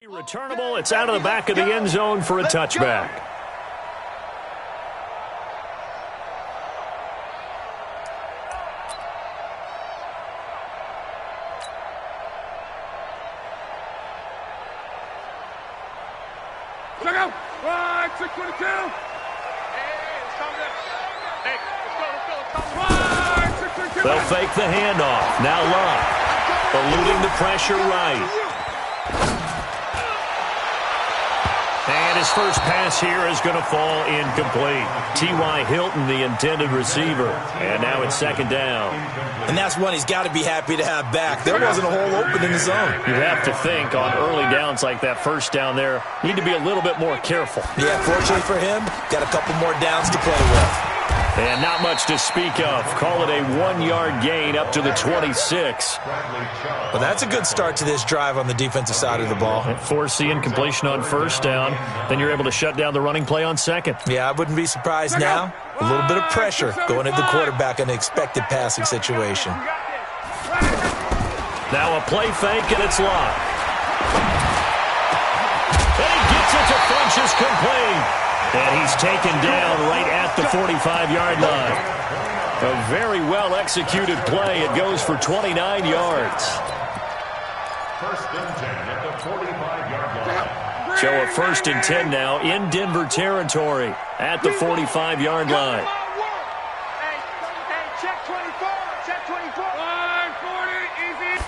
Returnable, it's out of the back of the end zone for a touchback. Check out! 622! They'll fake the handoff. Now Love, eluding the pressure right. And his first pass here is going to fall incomplete. T.Y. Hilton, the intended receiver. And now it's second down. And that's one he's got to be happy to have back. There wasn't a hole open in the zone. You have to think on early downs like that first down there, need to be a little bit more careful. Yeah, fortunately for him, got a couple more downs to play with. And not much to speak of. Call it a 1-yard gain up to the 26. Well, that's a good start to this drive on the defensive side of the ball. Force the incompletion on first down. Then you're able to shut down the running play on second. Yeah, I wouldn't be surprised now. A little bit of pressure going at the quarterback in an expected passing situation. Now a play fake, and it's locked. And he gets it to Funchess complete. And he's taken down right at the 45-yard line. A very well-executed play. It goes for 29 yards. First and 10 at the 45-yard line. So a first and 10 now in Denver territory at the 45-yard line. Check 24. Check 24. 40, easy.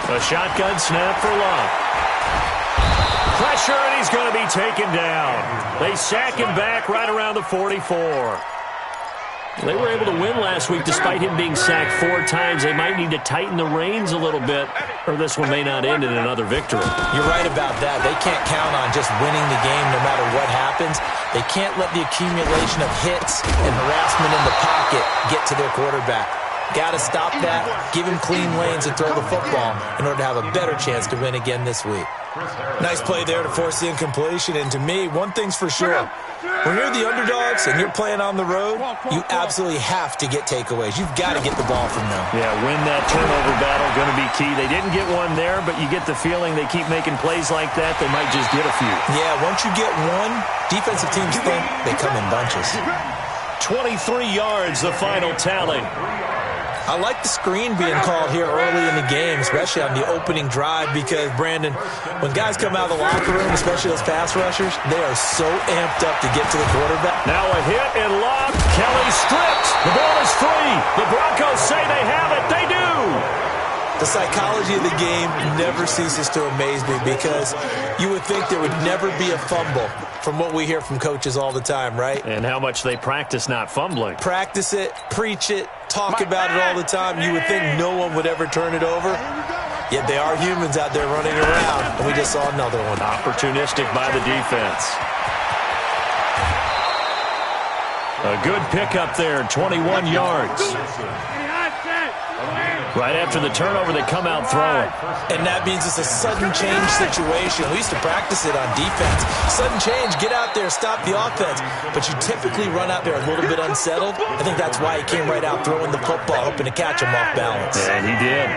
A shotgun snap for Love. Pressure, and he's going to be taken down. They sack him back right around the 44. They were able to win last week despite him being sacked 4 times. They might need to tighten the reins a little bit, or this one may not end in another victory. You're right about that. They can't count on just winning the game no matter what happens. They can't let the accumulation of hits and harassment in the pocket get to their quarterback. Got to stop that, give him clean lanes and throw the football in order to have a better chance to win again this week. Nice play there to force the incompletion. And to me, one thing's for sure. When you're the underdogs and you're playing on the road, you absolutely have to get takeaways. You've got to get the ball from them. Yeah, win that turnover battle, going to be key. They didn't get one there, but you get the feeling they keep making plays like that, they might just get a few. Yeah, once you get one, defensive teams think they come in bunches. 23 yards, the final tally. I like the screen being called here early in the game, especially on the opening drive, because, Brandon, when guys come out of the locker room, especially those pass rushers, they are so amped up to get to the quarterback. Now a hit and lock. Kelly stripped. The ball is free. The Broncos say they have it. They do. The psychology of the game never ceases to amaze me, because you would think there would never be a fumble from what we hear from coaches all the time, right? And how much they practice not fumbling. Practice it, preach it, talk about it all the time. You would think no one would ever turn it over. Yet they are humans out there running around, and we just saw another one. Opportunistic by the defense. A good pickup there, 21 yards. Right after the turnover, they come out throwing. And that means it's a sudden change situation. We used to practice it on defense. Sudden change, get out there, stop the offense. But you typically run out there a little bit unsettled. I think that's why he came right out throwing the football, hoping to catch him off balance. And he did.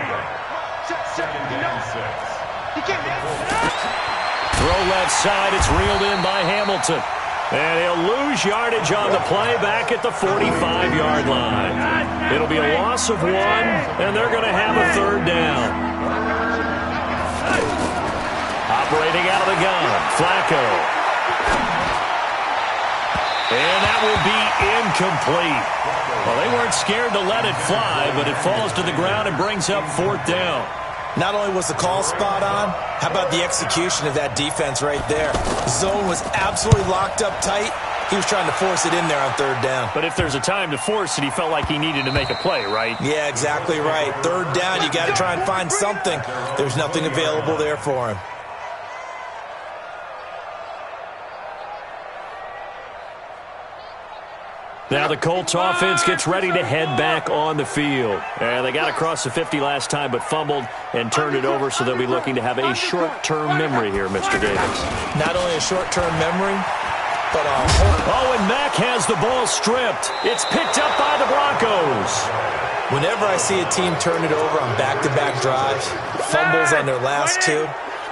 Throw left side, it's reeled in by Hamilton. And he'll lose yardage on the play back at the 45-yard line. It'll be a loss of 1, and they're going to have a third down. Operating out of the gun, Flacco. And that will be incomplete. Well, they weren't scared to let it fly, but it falls to the ground and brings up 4th down. Not only was the call spot on, how about the execution of that defense right there? Zone was absolutely locked up tight. He was trying to force it in there on 3rd down. But if there's a time to force it, he felt like he needed to make a play, right? Yeah, exactly right. 3rd down, you got to try and find something. There's nothing available there for him. Now the Colts offense gets ready to head back on the field. And they got across the 50 last time, but fumbled and turned it over, so they'll be looking to have a short-term memory here, Mr. Davis. Not only a short-term memory, but Oh, and Mack has the ball stripped. It's picked up by the Broncos. Whenever I see a team turn it over on back-to-back drives, fumbles on their last 2,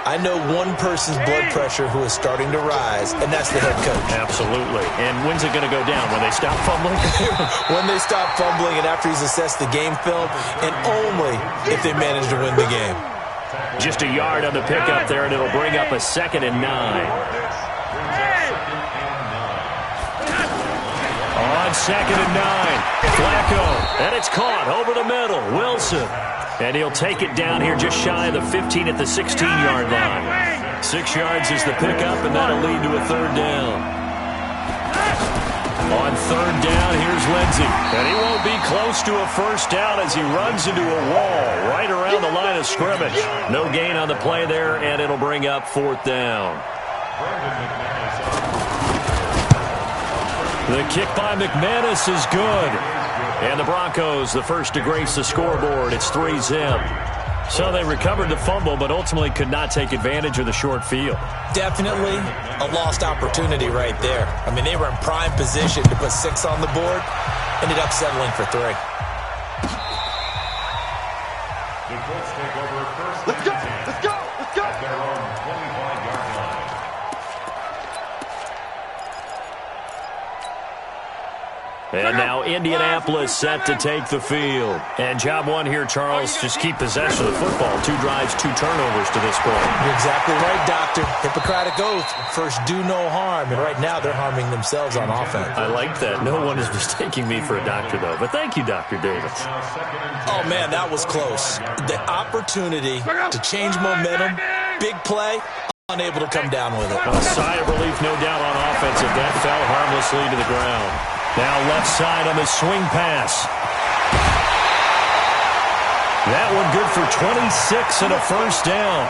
I know one person's blood pressure who is starting to rise, and that's the head coach. Absolutely. And when's it going to go down? When they stop fumbling? When they stop fumbling and after he's assessed the game film, and only if they manage to win the game. Just a yard on the pickup there, and it'll bring up a 2nd and 9. On 2nd and 9, Flacco, and it's caught over the middle. Wilson, and he'll take it down here just shy of the 15 at the 16-yard line. 6 yards is the pickup, and that'll lead to a 3rd down. On 3rd down, here's Lindsey, and he won't be close to a 1st down as he runs into a wall right around the line of scrimmage. No gain on the play there, and it'll bring up 4th down. The kick by McManus is good. And the Broncos, the first to grace the scoreboard. It's 3-zip. So they recovered the fumble, but ultimately could not take advantage of the short field. Definitely a lost opportunity right there. I mean, they were in prime position to put 6 on the board. Ended up settling for 3. Let's go! Let's go! Let's go! At their own 25-yard line. And now Indianapolis set to take the field. And job one here, Charles, just keep possession of the football. 2 drives, 2 turnovers to this point. You're exactly right, Doctor. Hippocratic oath. First, do no harm. And right now, they're harming themselves on offense. I like that. No one is mistaking me for a doctor, though. But thank you, Dr. Davis. Oh, man, that was close. The opportunity to change momentum, big play, unable to come down with it. A sigh of relief, no doubt, on offense if that fell harmlessly to the ground. Now left side on the swing pass. That one good for 26 and a 1st down.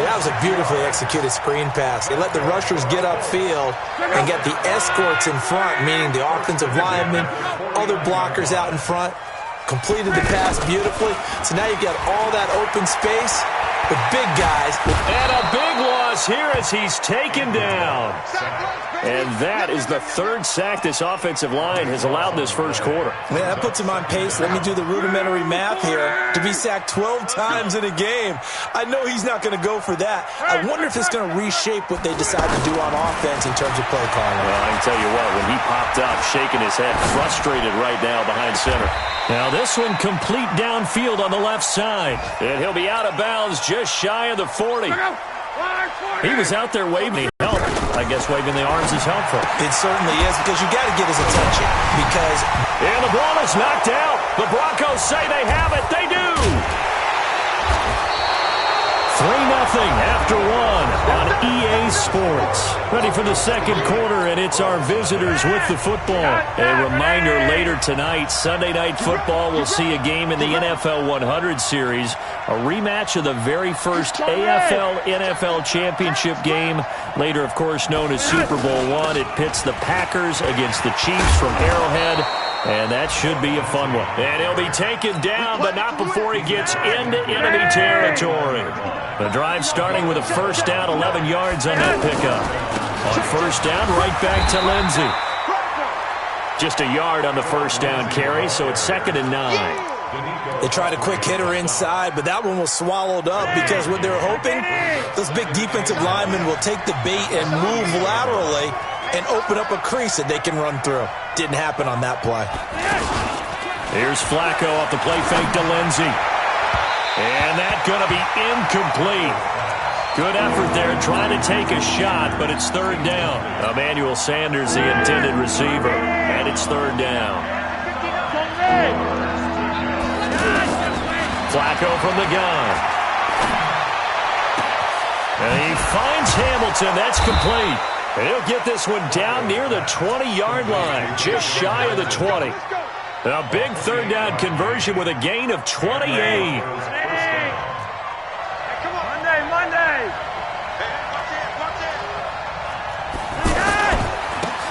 That was a beautifully executed screen pass. They let the rushers get upfield and get the escorts in front, meaning the offensive linemen, other blockers out in front, completed the pass beautifully. So now you've got all that open space with big guys. And a big loss here as he's taken down. And that is the 3rd sack this offensive line has allowed this first quarter. Man, that puts him on pace. Let me do the rudimentary math here. To be sacked 12 times in a game. I know he's not going to go for that. I wonder if it's going to reshape what they decide to do on offense in terms of play calling. Well, I can tell you what, when he popped up, shaking his head, frustrated right now behind center. Now this one complete downfield on the left side. And he'll be out of bounds just shy of the 40. He was out there waving help. I guess waving the arms is helpful. It certainly is, because you got to get his attention. And the ball is knocked out. The Broncos say they have it. They do. 3-0 after 1 on EA Sports. Ready for the second quarter, and it's our visitors with the football. A reminder, later tonight, Sunday Night Football will see a game in the NFL 100 Series, a rematch of the very first AFL-NFL Championship game, later, of course, known as Super Bowl I. It pits the Packers against the Chiefs from Arrowhead. And that should be a fun one. And he'll be taken down, but not before he gets into enemy territory. The drive starting with a 1st down, 11 yards on that pickup. On 1st down, right back to Lindsey. Just a yard on the 1st down carry, so it's 2nd and 9. They tried a quick hitter inside, but that one was swallowed up because what they're hoping, those big defensive linemen will take the bait and move laterally and open up a crease that they can run through. Didn't happen on that play. Here's Flacco off the play fake to Lindsey. And that's going to be incomplete. Good effort there trying to take a shot, but it's 3rd down. Emmanuel Sanders, the intended receiver, and it's 3rd down. Flacco from the gun. And he finds Hamilton. That's complete. And he'll get this one down near the 20-yard line, just shy of the 20. A big 3rd down conversion with a gain of 28.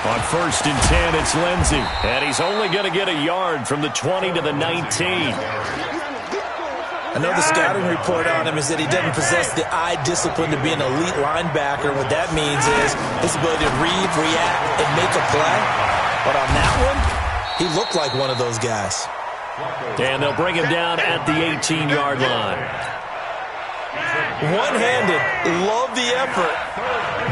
On 1st and 10, it's Lindsey. And he's only going to get a yard from the 20 to the 19. I know the scouting report on him is that he doesn't possess the eye discipline to be an elite linebacker. What that means is his ability to read, react, and make a play. But on that one, he looked like one of those guys. And they'll bring him down at the 18-yard line. One-handed. Love the effort.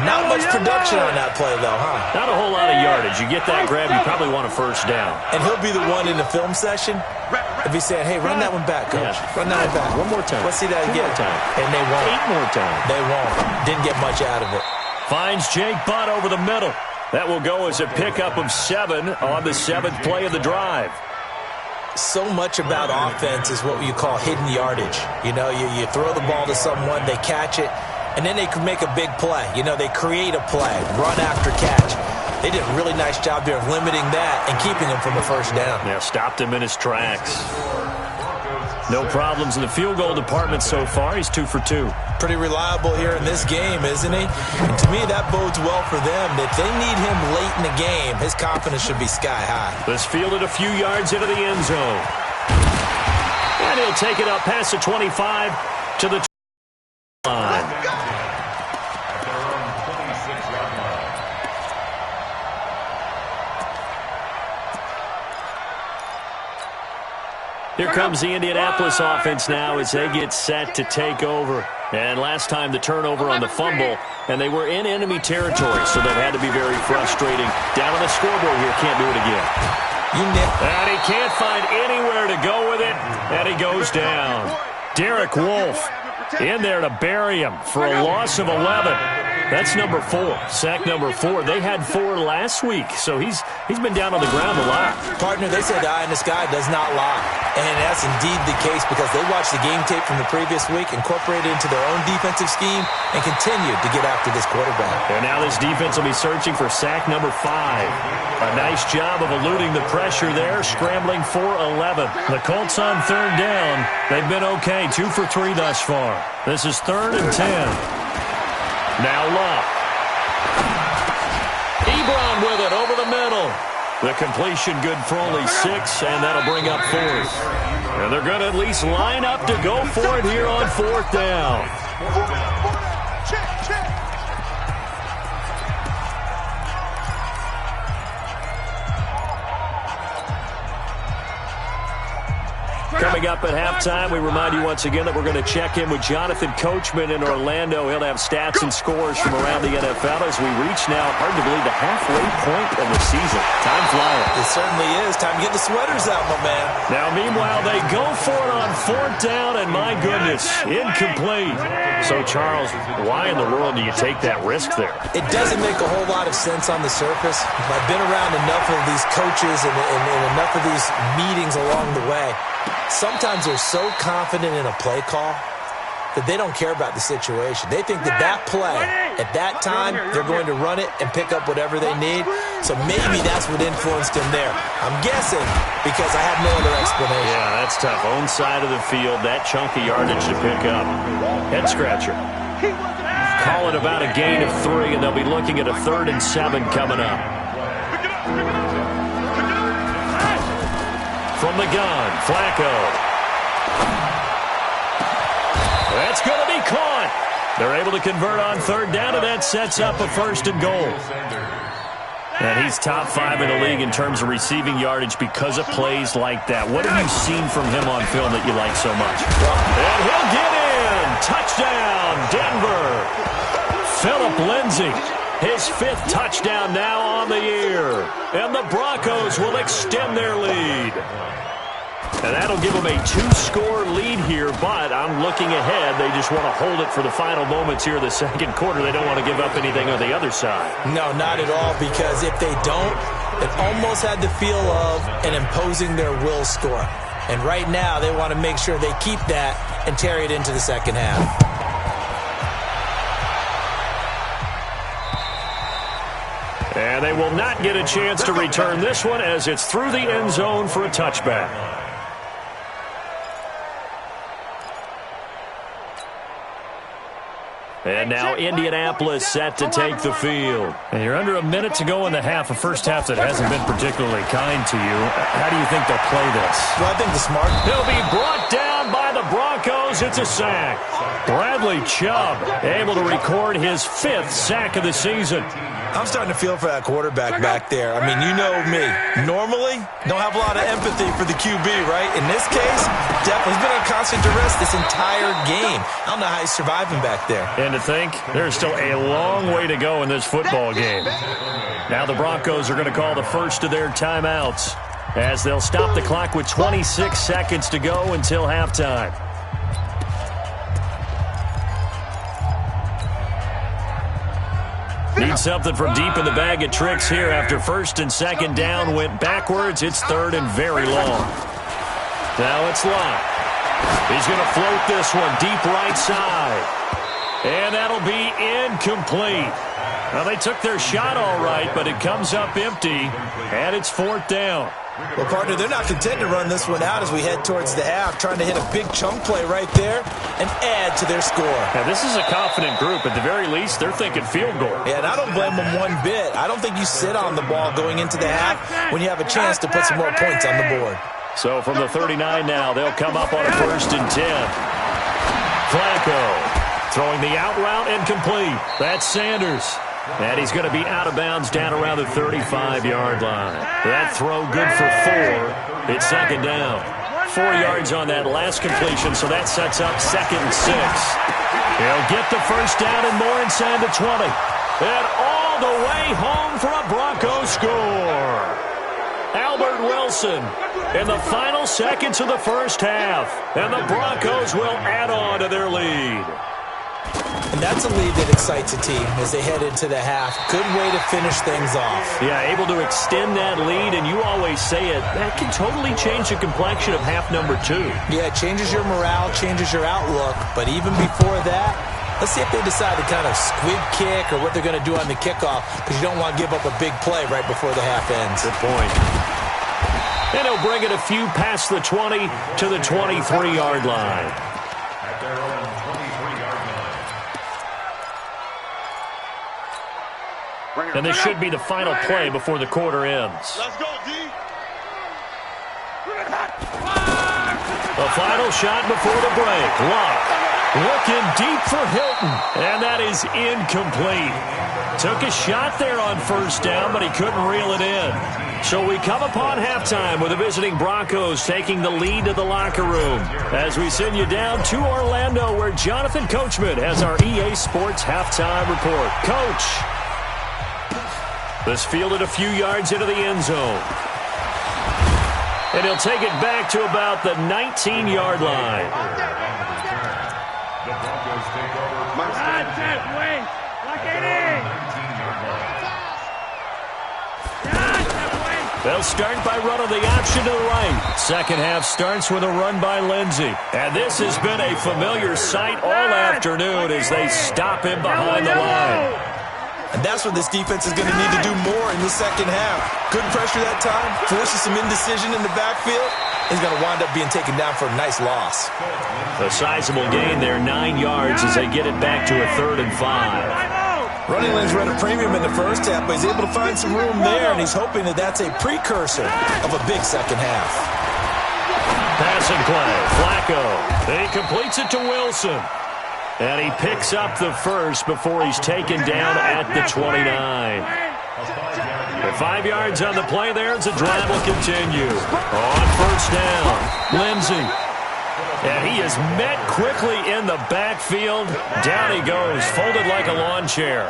Not much production on that play, though, huh? Not a whole lot of yardage. You get that grab, you probably want a first down. And he'll be the one in the film session if he's saying, hey, run that one back, coach. Yeah. Run that one back. One more time. Let's see that again. Time. And they won't. 8 more times. They won't. Didn't get much out of it. Finds Jake Butt over the middle. That will go as a pickup of 7 on the 7th play of the drive. So much about offense is what you call hidden yardage. You know, you throw the ball to someone, they catch it, and then they can make a big play. You know, they create a play, run after catch. They did a really nice job there of limiting that and keeping him from a first down. Yeah, stopped him in his tracks. No problems in the field goal department so far. He's 2 for 2. Pretty reliable here in this game, isn't he? And to me, that bodes well for them. If they need him late in the game, his confidence should be sky high. This fielded a few yards into the end zone. And he'll take it up past the 25 to the line. Here comes the Indianapolis offense now as they get set to take over. And last time the turnover on the fumble, and they were in enemy territory, so that had to be very frustrating. Down on the scoreboard here, can't do it again. And he can't find anywhere to go with it, and he goes down. Derek Wolfe in there to bury him for a loss of 11. That's number 4, sack number 4. They had 4 last week, so he's been down on the ground a lot. Partner, they say the eye in the sky does not lie. And that's indeed the case because they watched the game tape from the previous week, incorporated it into their own defensive scheme, and continued to get after this quarterback. And now this defense will be searching for sack number 5. A nice job of eluding the pressure there, scrambling for 11. The Colts on 3rd down. They've been okay, 2 for 3 thus far. This is 3rd and 10. Now Love. Ebron with it over the middle. The completion good for only 6, and that'll bring up 4th. And they're going to at least line up to go for it here on 4th down. Coming up at halftime, we remind you once again that we're going to check in with Jonathan Coachman in Orlando. He'll have stats and scores from around the NFL as we reach now, hard to believe, the halfway point of the season. Time flying. It certainly is. Time to get the sweaters out, my man. Now, meanwhile, they go for it on 4th down, and my goodness, incomplete. So, Charles, why in the world do you take that risk there? It doesn't make a whole lot of sense on the surface. I've been around enough of these coaches and enough of these meetings along the way. Sometimes they're so confident in a play call that they don't care about the situation. They think that that play, at that time, they're going to run it and pick up whatever they need. So maybe that's what influenced him there. I'm guessing because I have no other explanation. Yeah, that's tough. Own side of the field, that chunk of yardage to pick up. Head scratcher. Call it about a gain of 3, and they'll be looking at a 3rd and 7 coming up. From the gun, Flacco. That's going to be caught. They're able to convert on 3rd down, and that sets up a 1st and goal. And he's top 5 in the league in terms of receiving yardage because of plays like that. What have you seen from him on film that you like so much? And he'll get in. Touchdown, Denver. Phillip Lindsay. His 5th touchdown now on the year. And the Broncos will extend their lead. And that'll give them a 2-score lead here, but I'm looking ahead. They just want to hold it for the final moments here of the 2nd quarter. They don't want to give up anything on the other side. No, not at all, because if they don't, it almost had the feel of an imposing their will score. And right now, they want to make sure they keep that and carry it into the 2nd half. And they will not get a chance to return this one as it's through the end zone for a touchback. And now Indianapolis set to take the field. And you're under a minute to go in the half, a first half that hasn't been particularly kind to you. How do you think they'll play this? Well, I think the smart... He'll be brought down by the Broncos goes. It's a sack. Bradley Chubb able to record his 5th sack of the season. I'm starting to feel for that quarterback back there. I mean, you know me. Normally, don't have a lot of empathy for the QB, right? In this case, definitely he's been on constant duress this entire game. I don't know how he's surviving back there. And to think, there's still a long way to go in this football game. Now the Broncos are going to call the first of their timeouts as they'll stop the clock with 26 seconds to go until halftime. Need something from deep in the bag of tricks here after 1st and 2nd down went backwards. It's 3rd and very long. Now it's Lott. He's going to float this one deep right side. And that'll be incomplete. Well, they took their shot all right, but it comes up empty, and it's 4th down. Well, partner, they're not content to run this one out as we head towards the half, trying to hit a big chunk play right there and add to their score. Now, this is a confident group. At the very least, they're thinking field goal. Yeah, and I don't blame them one bit. I don't think you sit on the ball going into the half when you have a chance to put some more points on the board. So from the 39 now, they'll come up on a 1st and 10. Flacco throwing the out route incomplete. That's Sanders. And he's going to be out of bounds down around the 35-yard line. That throw good for 4. It's 2nd down. 4 yards on that last completion, so that sets up 2nd and 6. He'll get the 1st down and more inside the 20. And all the way home for a Broncos score. Albert Wilson in the final seconds of the 1st half. And the Broncos will add on to their lead. And that's a lead that excites a team as they head into the half. Good way to finish things off. Yeah, able to extend that lead, and you always say it, that can totally change the complexion of half number 2. Yeah, it changes your morale, changes your outlook, but even before that, let's see if they decide to kind of squib kick or what they're going to do on the kickoff, because you don't want to give up a big play right before the half ends. Good point. And he'll bring it a few past the 20 to the 23-yard line. At their own 23-yard line. And this should be the final play before the quarter ends. Let's go, D. The final shot before the break. Lott looking deep for Hilton. And that is incomplete. Took a shot there on 1st down, but he couldn't reel it in. So we come upon halftime with the visiting Broncos taking the lead to the locker room as we send you down to Orlando where Jonathan Coachman has our EA Sports halftime report. Coach. This fielded a few yards into the end zone. And he'll take it back to about the 19-yard line. The Broncos take over. They'll start by running the option to the right. 2nd half starts with a run by Lindsey. And this has been a familiar sight all afternoon as they stop him behind the line. And that's what this defense is going to need to do more in the 2nd half. Good pressure that time, forces some indecision in the backfield. He's going to wind up being taken down for a nice loss. A sizable gain there, 9 yards as they get it back to a 3rd and 5. Running lanes were at a premium in the 1st half, but he's able to find some room there, and he's hoping that that's a precursor of a big 2nd half. Passing play, Flacco. He completes it to Wilson. And he picks up the 1st before he's taken down at the 29. The 5 yards on the play there as the drive will continue. On 1st down, Lindsey. And he is met quickly in the backfield. Down he goes, folded like a lawn chair.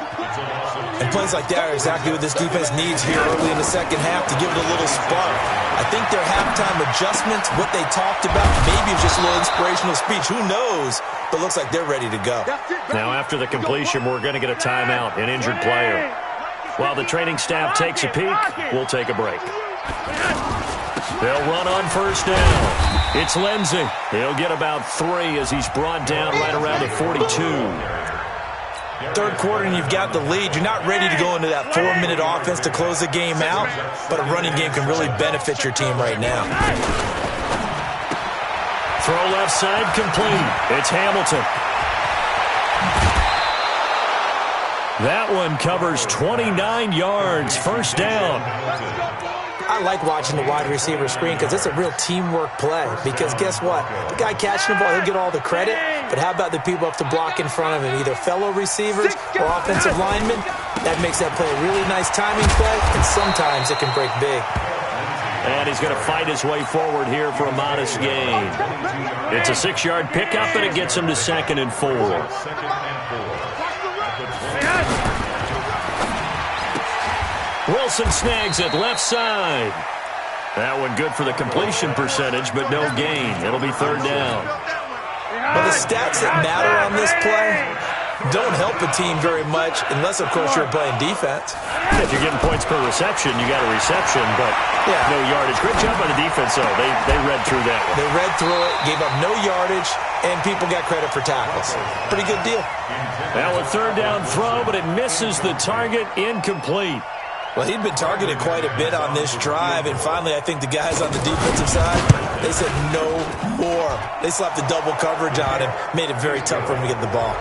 And plays like that are exactly what this defense needs here early in the 2nd half to give it a little spark. I think their halftime adjustments, what they talked about, maybe just a little inspirational speech. Who knows? But looks like they're ready to go. Now after the completion, we're going to get a timeout, an injured player. While the training staff takes a peek, we'll take a break. They'll run on 1st down. It's Lindsey. He'll get about 3 as he's brought down right around the 42. 3rd quarter and you've got the lead. You're not ready to go into that 4-minute offense to close the game out, but a running game can really benefit your team right now. Throw left side complete. It's Hamilton. That one covers 29 yards. 1st down. I like watching the wide receiver screen because it's a real teamwork play. Because guess what? The guy catching the ball, he'll get all the credit. But how about the people up to block in front of him, either fellow receivers or offensive linemen? That makes that play a really nice timing play, and sometimes it can break big. And he's going to fight his way forward here for a modest gain. It's a 6-yard pickup, and it gets him to 2nd and 4. Wilson snags it left side. That one good for the completion percentage, but no gain. It'll be 3rd down. Well, the stats that matter on this play don't help a team very much unless, of course, you're playing defense. If you're getting points per reception, you got a reception, but no yardage. Great job by the defense, though. They read through that one. They read through it, gave up no yardage, and people got credit for tackles. Pretty good deal. Now a 3rd down throw, but it misses the target, incomplete. Well, he'd been targeted quite a bit on this drive, and finally I think the guys on the defensive side, they said no more. They slapped the double coverage on him, made it very tough for him to get the ball.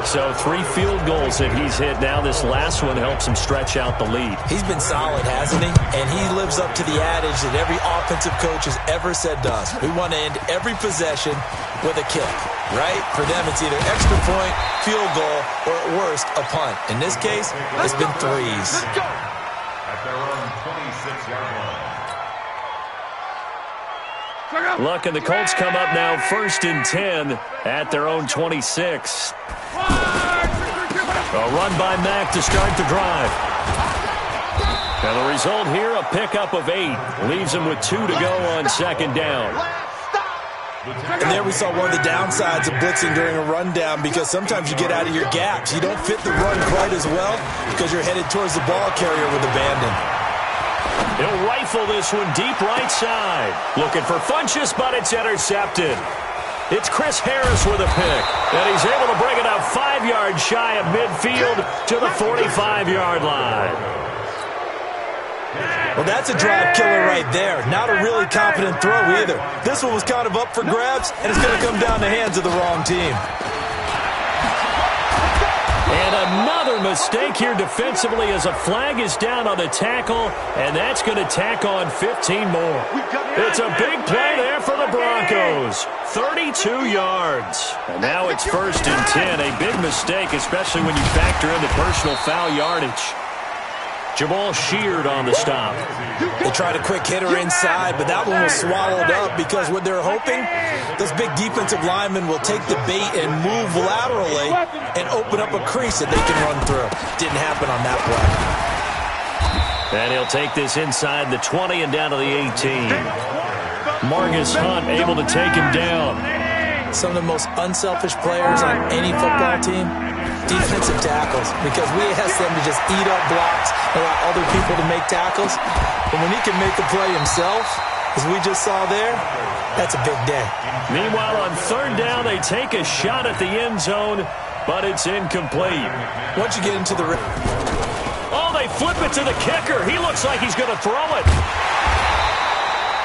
So 3 field goals that he's hit now. This last one helps him stretch out the lead. He's been solid, hasn't he? And he lives up to the adage that every offensive coach has ever said to us. We want to end every possession with a kick, right? For them, it's either extra point, field goal, or at worst, a punt. In this case, it's been threes. At their own 26-yard line. Look, and the Colts come up now 1st and 10 at their own 26. A run by Mack to start the drive. And the result here, a pickup of 8. Leaves him with 2 to go on 2nd down. And there we saw one of the downsides of blitzing during a rundown, because sometimes you get out of your gaps. You don't fit the run quite as well because you're headed towards the ball carrier with abandon. He'll rifle this one deep right side. Looking for Funchess, but it's intercepted. It's Chris Harris with a pick, and he's able to bring it up 5 yards shy of midfield to the 45-yard line. Well, that's a drive killer right there. Not a really confident throw either. This one was kind of up for grabs, and it's going to come down the hands of the wrong team. And another mistake here defensively as a flag is down on the tackle, and that's going to tack on 15 more. It's a big play there for the Broncos. 32 yards. And now it's 1st and 10. A big mistake, especially when you factor in the personal foul yardage. Jamal Sheard on the stop. They tried a quick hitter inside, but that one was swallowed up because what they're hoping, those big defensive linemen will take the bait and move laterally and open up a crease that they can run through. Didn't happen on that play. And he'll take this inside the 20 and down to the 18. Marcus Hunt able to take him down. Some of the most unselfish players on any football team, defensive tackles, because we ask them to just eat up blocks and allow other people to make tackles. But when he can make the play himself, as we just saw there, that's a big day. Meanwhile, on 3rd down, they take a shot at the end zone, but it's incomplete. Once you get into the... Oh, they flip it to the kicker. He looks like he's going to throw it.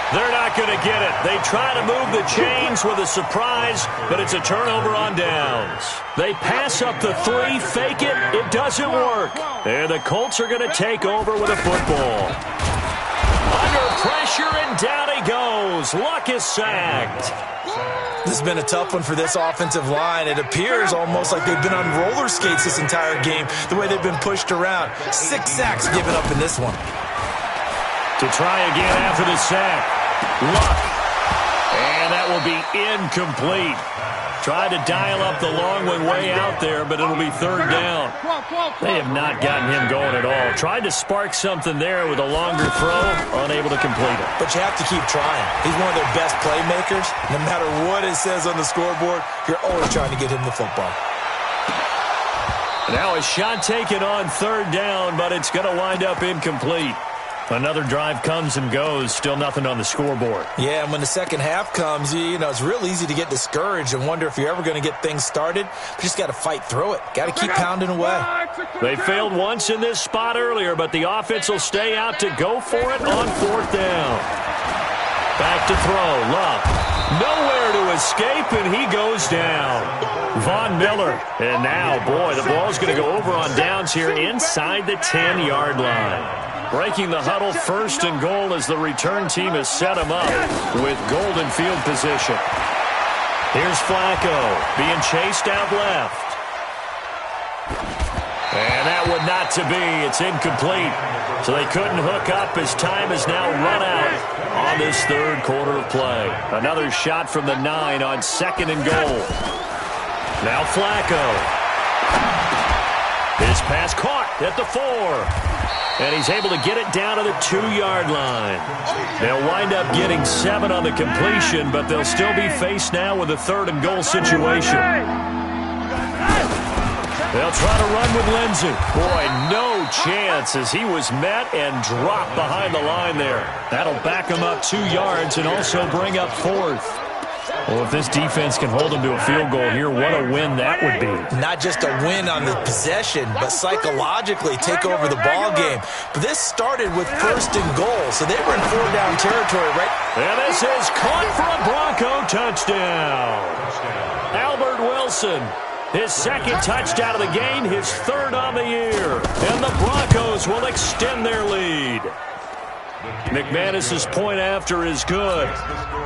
They're not going to get it. They try to move the chains with a surprise, but it's a turnover on downs. They pass up the 3, fake it. It doesn't work. And the Colts are going to take over with a football. Under pressure, and down he goes. Luck is sacked. This has been a tough one for this offensive line. It appears almost like they've been on roller skates this entire game, the way they've been pushed around. 6 sacks given up in this one. To try again after the sack. Luck. And that will be incomplete. Tried to dial up the long one way out there, but it'll be 3rd down. They have not gotten him going at all. Tried to spark something there with a longer throw, unable to complete it. But you have to keep trying. He's one of their best playmakers. No matter what it says on the scoreboard, you're always trying to get him the football. Now a shot taken on 3rd down, but it's going to wind up incomplete. Another drive comes and goes, still nothing on the scoreboard. Yeah, and when the second half comes, you know, it's real easy to get discouraged and wonder if you're ever going to get things started. You just got to fight through it. Got to keep pounding away. They failed once in this spot earlier, but the offense will stay out to go for it on 4th down. Back to throw, Love. Nowhere to escape, and he goes down. Von Miller. And now, boy, the ball's going to go over on downs here inside the 10-yard line. Breaking the huddle, 1st and goal as the return team has set him up with golden field position. Here's Flacco being chased out left. And that one not to be. It's incomplete. So they couldn't hook up as time has now run out on this 3rd quarter of play. Another shot from the 9 on 2nd and goal. Now Flacco. His pass caught at the 4. And he's able to get it down to the 2-yard line. They'll wind up getting 7 on the completion, but they'll still be faced now with a 3rd and goal situation. They'll try to run with Lindsey. Boy, no chance as he was met and dropped behind the line there. That'll back him up 2 yards and also bring up 4th. Well, if this defense can hold them to a field goal here, what a win that would be. Not just a win on the possession, but psychologically take over the ball game. But this started with 1st and goal, so they were in 4-down territory, right? And this is caught for a Bronco touchdown. Albert Wilson, his 2nd touchdown of the game, his 3rd on the year. And the Broncos will extend their lead. McManus's point after is good.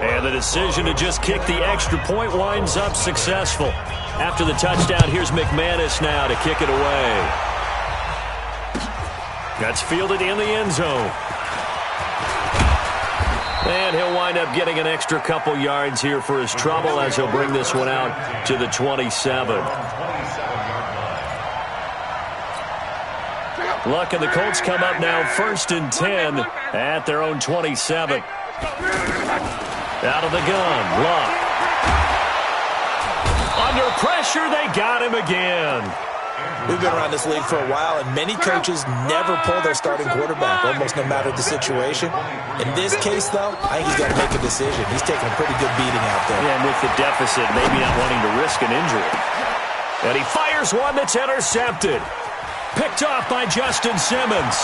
And the decision to just kick the extra point winds up successful. After the touchdown, here's McManus now to kick it away. That's fielded in the end zone. And he'll wind up getting an extra couple yards here for his trouble as he'll bring this one out to the 27. Luck and the Colts come up now 1st and 10 at their own 27. Out of the gun, Luck. Under pressure, they got him again. We've been around this league for a while, and many coaches never pull their starting quarterback, almost no matter the situation. In this case, though, I think he's got to make a decision. He's taking a pretty good beating out there. Yeah, and with the deficit, maybe not wanting to risk an injury. And he fires one that's intercepted. Picked off by Justin Simmons.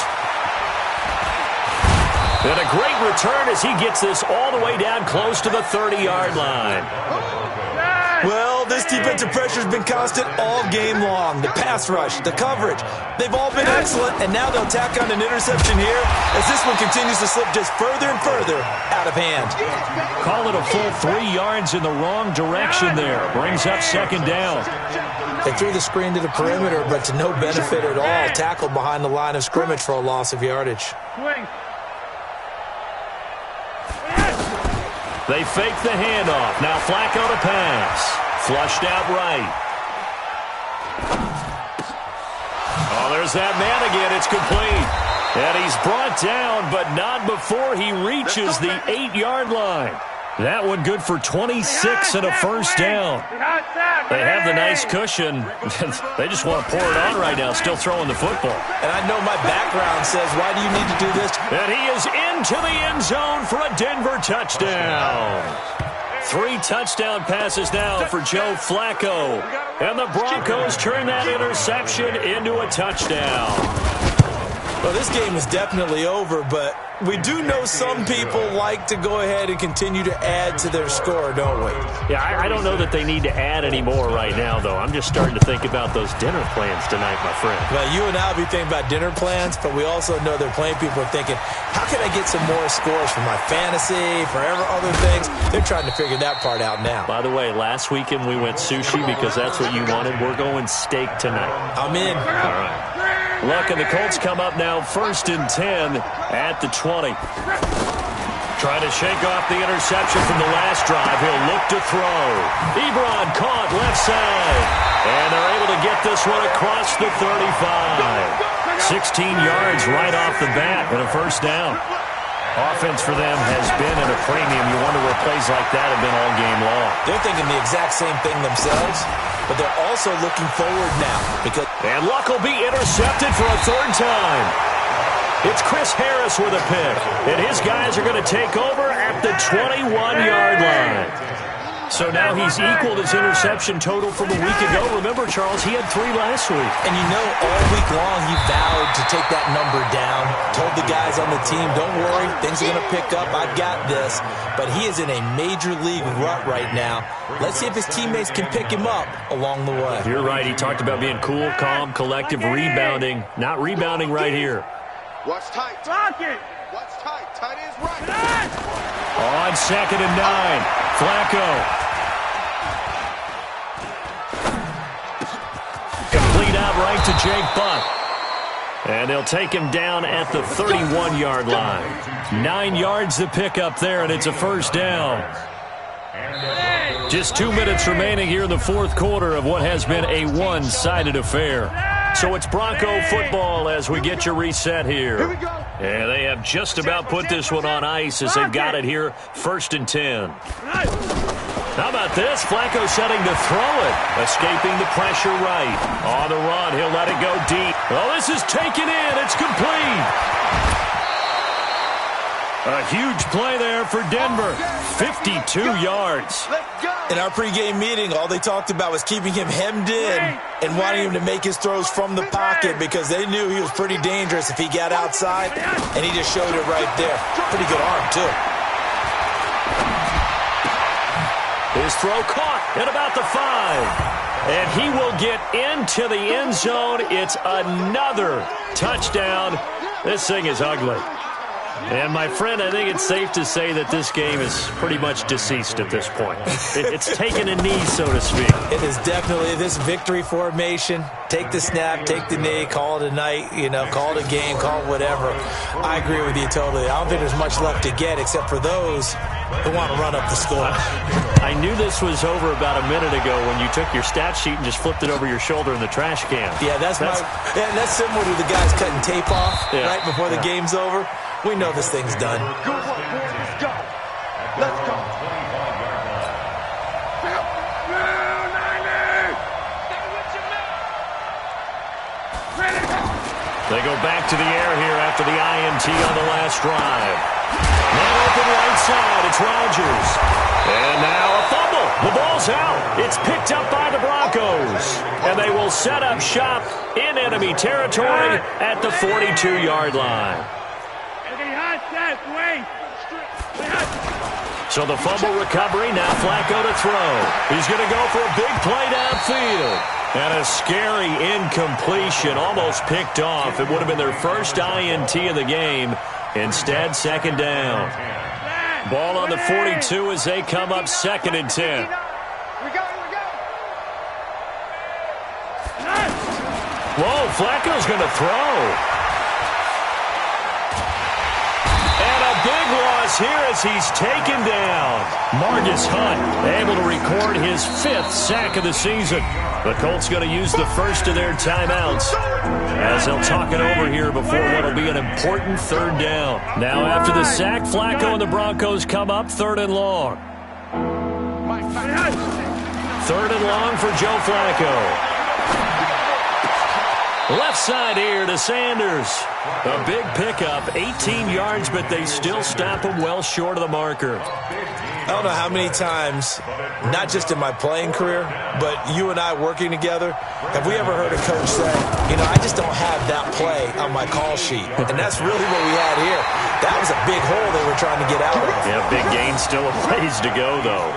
And a great return as he gets this all the way down close to the 30-yard line. Well, this defensive pressure has been constant all game long. The pass rush, the coverage, they've all been excellent, and now they'll tack on an interception here as this one continues to slip just further and further out of hand. Call it a full 3 yards in the wrong direction there. Brings up 2nd down. They threw the screen to the perimeter, but to no benefit at all. Tackled behind the line of scrimmage for a loss of yardage. They fake the handoff. Now Flacco to pass. Flushed out right. Oh, there's that man again. It's complete. And he's brought down, but not before he reaches the 8-yard line. That one good for 26 and a 1st down. They have the nice cushion. They just want to pour it on right now, still throwing the football. And I know my background says, why do you need to do this? And he is into the end zone for a Denver touchdown. 3 touchdown passes now for Joe Flacco. And the Broncos turn that interception into a touchdown. Well, this game is definitely over, but we do know some people like to go ahead and continue to add to their score, don't we? Yeah, I don't know that they need to add any more right now, though. I'm just starting to think about those dinner plans tonight, my friend. Well, you and I will be thinking about dinner plans, but we also know they're playing people are thinking, how can I get some more scores for my fantasy, for other things? They're trying to figure that part out now. By the way, last weekend we went sushi because that's what you wanted. We're going steak tonight. I'm in. All right. Luck and the Colts come up now 1st and 10 at the 20. Trying to shake off the interception from the last drive. He'll look to throw. Ebron caught left side. And they're able to get this one across the 35. 16 yards right off the bat and a 1st down. Offense for them has been at a premium. You wonder where plays like that have been all game long. They're thinking the exact same thing themselves, but they're also looking forward now. And Luck will be intercepted for a 3rd time. It's Chris Harris with a pick, and his guys are going to take over at the 21-yard line. So now he's equaled his interception total from a week ago. Remember, Charles, he had 3 last week. And you know, all week long he vowed to take that number down. Told the guys on the team, don't worry, things are going to pick up. I've got this. But he is in a major league rut right now. Let's see if his teammates can pick him up along the way. You're right. He talked about being cool, calm, collective, rebounding. Not rebounding right here. Watch tight. Block it. Watch tight. Tight is right. On 2nd and 9, Flacco. Complete out right to Jake Buck. And they'll take him down at the 31-yard line. 9 yards to pick up there, and it's a first down. Just 2 minutes remaining here in the fourth quarter of what has been a one-sided affair. So it's Bronco football as we get you reset here. And they have just about put this one on ice as they've got it here, 1st and 10. How about this? Flacco setting to throw it. Escaping the pressure right. On the run, he'll let it go deep. Well, this is taken in. It's complete. A huge play there for Denver. 52 yards. In our pregame meeting, all they talked about was keeping him hemmed in and wanting him to make his throws from the pocket because they knew he was pretty dangerous if he got outside, and he just showed it right there. Pretty good arm, too. His throw caught at about the 5. And he will get into the end zone. It's another touchdown. This thing is ugly. And, my friend, I think it's safe to say that this game is pretty much deceased at this point. It's taken a knee, so to speak. It is definitely this victory formation. Take the snap, take the knee, call it a night, call it a game, call it whatever. I agree with you totally. I don't think there's much left to get except for those who want to run up the score. I knew this was over about a minute ago when you took your stat sheet and just flipped it over your shoulder in the trash can. Yeah, that's similar to the guys cutting tape off right before the game's over. We know this thing's done. Good work, boys. Let's go. Let's go. They go back to the air here after the INT on the last drive. Man open right side. It's Rodgers. And now a fumble. The ball's out. It's picked up by the Broncos. And they will set up shop in enemy territory at the 42-yard line. So the fumble recovery, now Flacco to throw. He's going to go for a big play downfield. And a scary incompletion, almost picked off. It would have been their first INT of the game. Instead, 2nd down. Ball on the 42 as they come up 2nd and 10. Whoa, Flacco's going to throw. Big loss here as he's taken down. Marcus Hunt able to record his 5th sack of the season. The Colts going to use the first of their timeouts as they'll talk it over here before what will be an important 3rd down. Now after the sack, Flacco and the Broncos come up 3rd and long. 3rd and long for Joe Flacco. Left side here to Sanders. A big pickup, 18 yards, but they still stop him well short of the marker. I don't know how many times, not just in my playing career, but you and I working together, have we ever heard a coach say, I just don't have that play on my call sheet. And that's really what we had here. That was a big hole they were trying to get out of. Yeah, big gain, still a ways to go, though.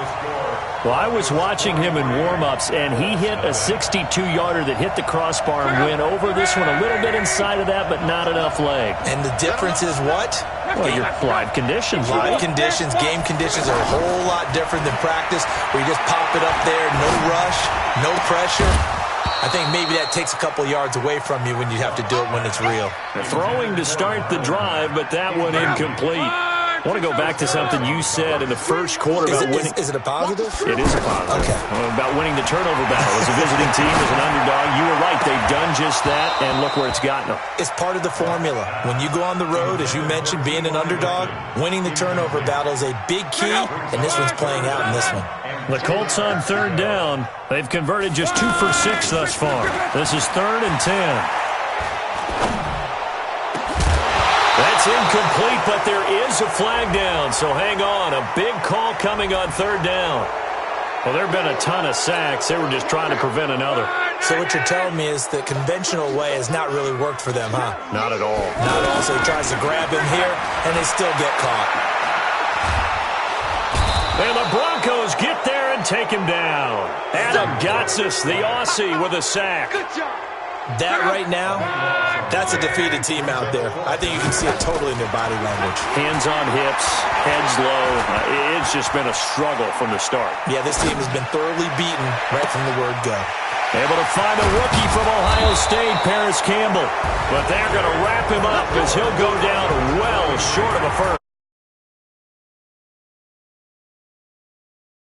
Well, I was watching him in warm-ups, and he hit a 62-yarder that hit the crossbar and went over this one a little bit inside of that, but not enough leg. And the difference is what? Well, your live conditions. Live conditions, game conditions are a whole lot different than practice, where you just pop it up there, no rush, no pressure. I think maybe that takes a couple yards away from you when you have to do it when it's real. Throwing to start the drive, but that one incomplete. I want to go back to something you said in the first quarter about winning. Is it a positive? It is a positive. Okay. About winning the turnover battle as a visiting team, as an underdog. You were right. They've done just that, and look where it's gotten them. It's part of the formula. When you go on the road, as you mentioned, being an underdog, winning the turnover battle is a big key, and this one's playing out in this one. The Colts on 3rd down. They've converted just 2 for 6 thus far. This is 3rd and 10. That's incomplete, but there is a flag down, so hang on. A big call coming on 3rd down. Well, there have been a ton of sacks. They were just trying to prevent another. So what you're telling me is the conventional way has not really worked for them, huh? Not at all. Not at all. So he tries to grab him here, and they still get caught. And the Broncos get there and take him down. Adam Gotsis, the Aussie, with a sack. Good job. That right now, that's a defeated team out there. I think you can see it totally in their body language. Hands on hips, heads low. It's just been a struggle from the start. Yeah, this team has been thoroughly beaten right from the word go. Able to find a rookie from Ohio State, Paris Campbell. But they're going to wrap him up as he'll go down well short of a first.